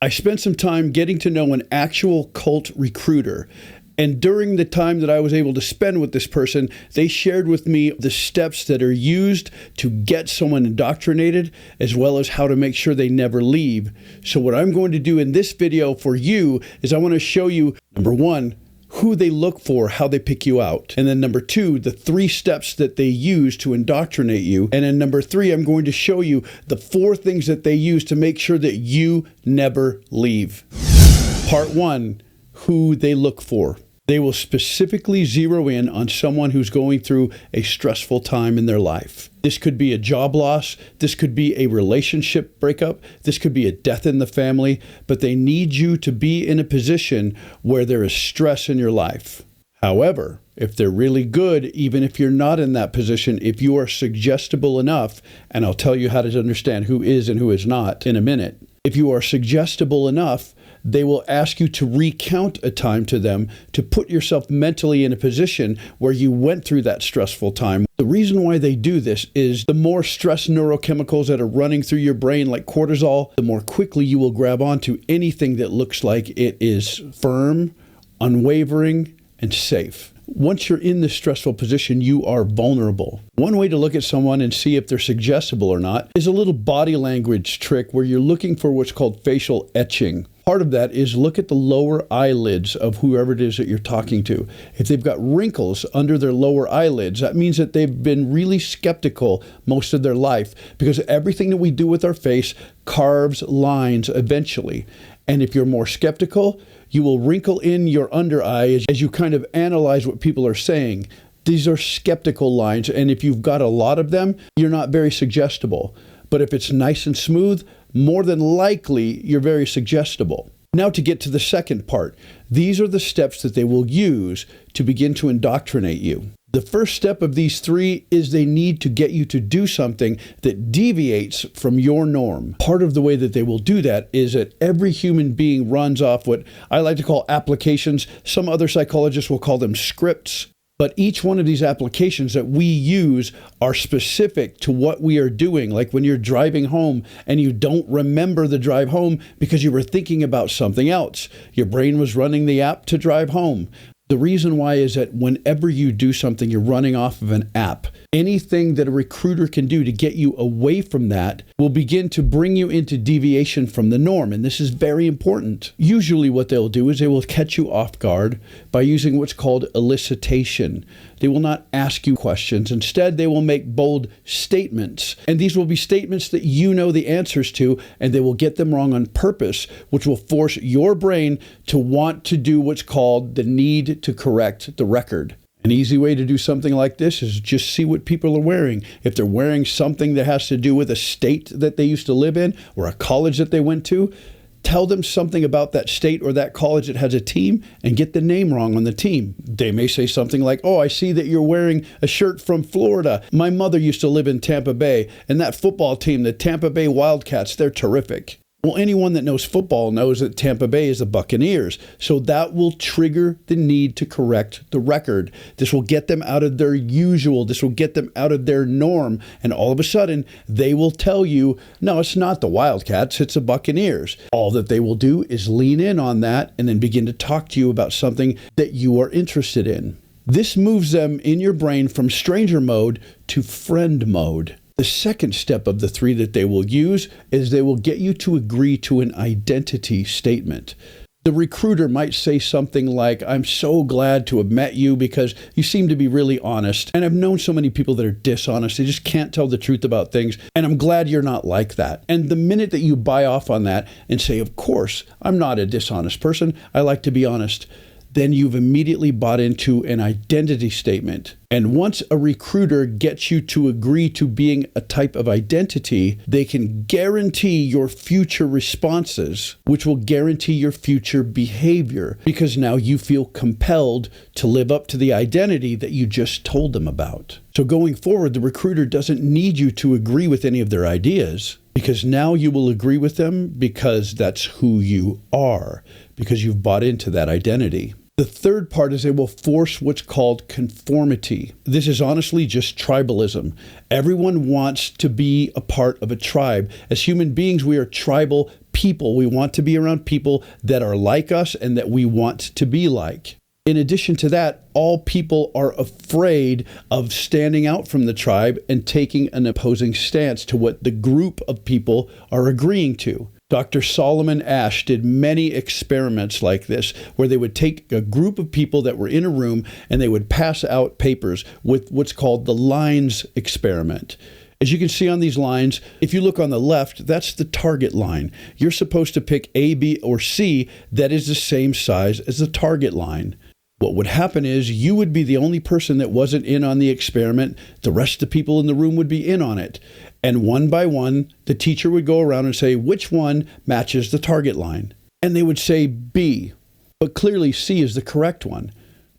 I spent some time getting to know an actual cult recruiter. And during the time that I was able to spend with this person, they shared with me the steps that are used to get someone indoctrinated, as well as how to make sure they never leave. So what I'm going to do in this video for you is I want to show you, number one, who they look for, how they pick you out. And then number two, the 3 steps that they use to indoctrinate you. And then number 3, I'm going to show you the 4 things that they use to make sure that you never leave. Part 1, who they look for. They will specifically zero in on someone who's going through a stressful time in their life. This could be a job loss. This could be a relationship breakup. This could be a death in the family. But they need you to be in a position where there is stress in your life. However, if they're really good, even if you're not in that position, if you are suggestible enough, and I'll tell you how to understand who is and who is not in a minute. If you are suggestible enough, they will ask you to recount a time to them to put yourself mentally in a position where you went through that stressful time. The reason why they do this is the more stress neurochemicals that are running through your brain, like cortisol, the more quickly you will grab onto anything that looks like it is firm, unwavering, and safe. Once you're in this stressful position, you are vulnerable. One way to look at someone and see if they're suggestible or not is a little body language trick where you're looking for what's called facial etching. Part of that is look at the lower eyelids of whoever it is that you're talking to. If they've got wrinkles under their lower eyelids, that means that they've been really skeptical most of their life, because everything that we do with our face carves lines eventually. And if you're more skeptical, you will wrinkle in your under eye as you kind of analyze what people are saying. These are skeptical lines, and if you've got a lot of them, you're not very suggestible. But if it's nice and smooth, more than likely, you're very suggestible. Now to get to the second part. These are the steps that they will use to begin to indoctrinate you. The first step of these 3 is they need to get you to do something that deviates from your norm. Part of the way that they will do that is that every human being runs off what I like to call applications. Some other psychologists will call them scripts. But each one of these applications that we use are specific to what we are doing. Like when you're driving home and you don't remember the drive home because you were thinking about something else. Your brain was running the app to drive home. The reason why is that whenever you do something, you're running off of an app. Anything that a recruiter can do to get you away from that will begin to bring you into deviation from the norm. And this is very important. Usually what they'll do is they will catch you off guard by using what's called elicitation. They will not ask you questions. Instead, they will make bold statements. And these will be statements that you know the answers to, and they will get them wrong on purpose, which will force your brain to want to do what's called the need to correct the record. An easy way to do something like this is just see what people are wearing. If they're wearing something that has to do with a state that they used to live in or a college that they went to, tell them something about that state or that college that has a team and get the name wrong on the team. They may say something like, "Oh, I see that you're wearing a shirt from Florida. My mother used to live in Tampa Bay, and that football team, the Tampa Bay Wildcats, they're terrific." Well, anyone that knows football knows that Tampa Bay is the Buccaneers. So that will trigger the need to correct the record. This will get them out of their usual. This will get them out of their norm. And all of a sudden, they will tell you, no, it's not the Wildcats, it's the Buccaneers. All that they will do is lean in on that and then begin to talk to you about something that you are interested in. This moves them in your brain from stranger mode to friend mode. The second step of the 3 that they will use is they will get you to agree to an identity statement. The recruiter might say something like, "I'm so glad to have met you because you seem to be really honest. And I've known so many people that are dishonest. They just can't tell the truth about things. And I'm glad you're not like that." And the minute that you buy off on that and say, "Of course, I'm not a dishonest person. I like to be honest," then you've immediately bought into an identity statement. And once a recruiter gets you to agree to being a type of identity, they can guarantee your future responses, which will guarantee your future behavior, because now you feel compelled to live up to the identity that you just told them about. So going forward, the recruiter doesn't need you to agree with any of their ideas, because now you will agree with them because that's who you are, because you've bought into that identity. The third part is they will force what's called conformity. This is honestly just tribalism. Everyone wants to be a part of a tribe. As human beings, we are tribal people. We want to be around people that are like us and that we want to be like. In addition to that, all people are afraid of standing out from the tribe and taking an opposing stance to what the group of people are agreeing to. Dr. Solomon Asch did many experiments like this, where they would take a group of people that were in a room and they would pass out papers with what's called the lines experiment. As you can see on these lines, if you look on the left, that's the target line. You're supposed to pick A, B, or C that is the same size as the target line. What would happen is you would be the only person that wasn't in on the experiment. The rest of the people in the room would be in on it. And one by one, the teacher would go around and say, which one matches the target line? And they would say B, but clearly C is the correct one.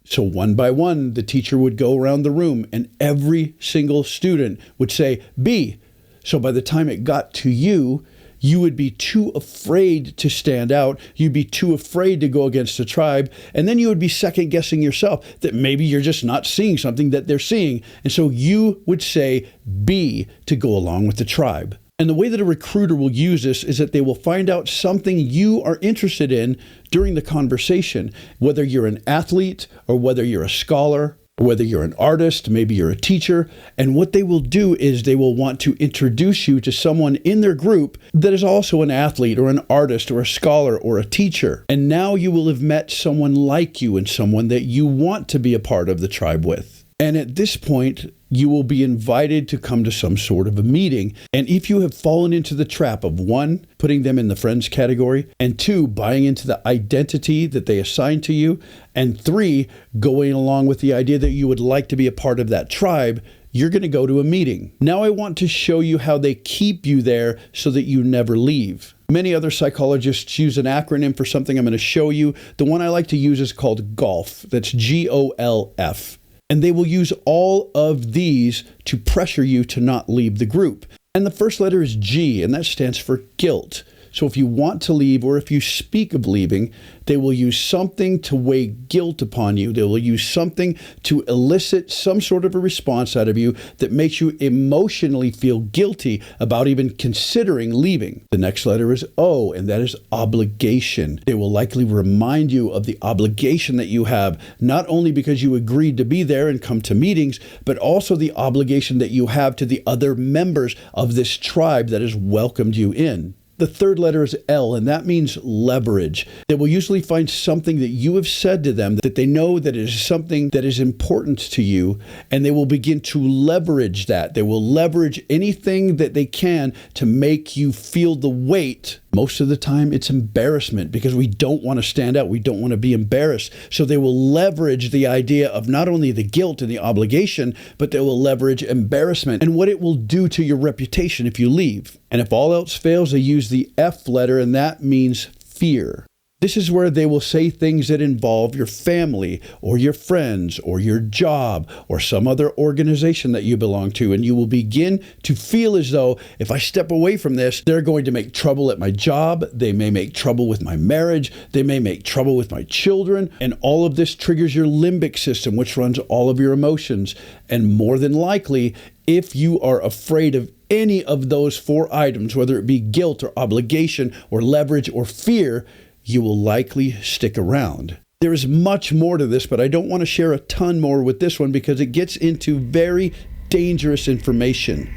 So one by one, the teacher would go around the room and every single student would say B. So by the time it got to you, you would be too afraid to stand out. You'd be too afraid to go against the tribe. And then you would be second guessing yourself that maybe you're just not seeing something that they're seeing. And so you would say B to go along with the tribe. And the way that a recruiter will use this is that they will find out something you are interested in during the conversation, whether you're an athlete or whether you're a scholar, whether you're an artist, maybe you're a teacher. And what they will do is they will want to introduce you to someone in their group that is also an athlete or an artist or a scholar or a teacher. And now you will have met someone like you and someone that you want to be a part of the tribe with. And at this point, you will be invited to come to some sort of a meeting. And if you have fallen into the trap of 1, putting them in the friends category, and 2, buying into the identity that they assign to you, and 3, going along with the idea that you would like to be a part of that tribe, you're going to go to a meeting. Now I want to show you how they keep you there so that you never leave. Many other psychologists use an acronym for something I'm going to show you. The one I like to use is called GOLF. That's GOLF. And they will use all of these to pressure you to not leave the group. And the first letter is G, and that stands for guilt. So if you want to leave, or if you speak of leaving, they will use something to weigh guilt upon you. They will use something to elicit some sort of a response out of you that makes you emotionally feel guilty about even considering leaving. The next letter is O, and that is obligation. They will likely remind you of the obligation that you have, not only because you agreed to be there and come to meetings, but also the obligation that you have to the other members of this tribe that has welcomed you in. The third letter is L, and that means leverage. They will usually find something that you have said to them that they know that it is something that is important to you, and they will begin to leverage that. They will leverage anything that they can to make you feel the weight. Most of the time, it's embarrassment because we don't want to stand out. We don't want to be embarrassed. So they will leverage the idea of not only the guilt and the obligation, but they will leverage embarrassment and what it will do to your reputation if you leave. And if all else fails, they use the F letter, and that means fear. This is where they will say things that involve your family or your friends or your job or some other organization that you belong to. And you will begin to feel as though if I step away from this, they're going to make trouble at my job. They may make trouble with my marriage. They may make trouble with my children. And all of this triggers your limbic system, which runs all of your emotions. And more than likely, if you are afraid of any of those 4 items, whether it be guilt or obligation or leverage or fear, you will likely stick around. There is much more to this, but I don't want to share a ton more with this one because it gets into very dangerous information.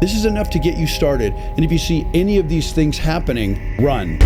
This is enough to get you started, and if you see any of these things happening, run.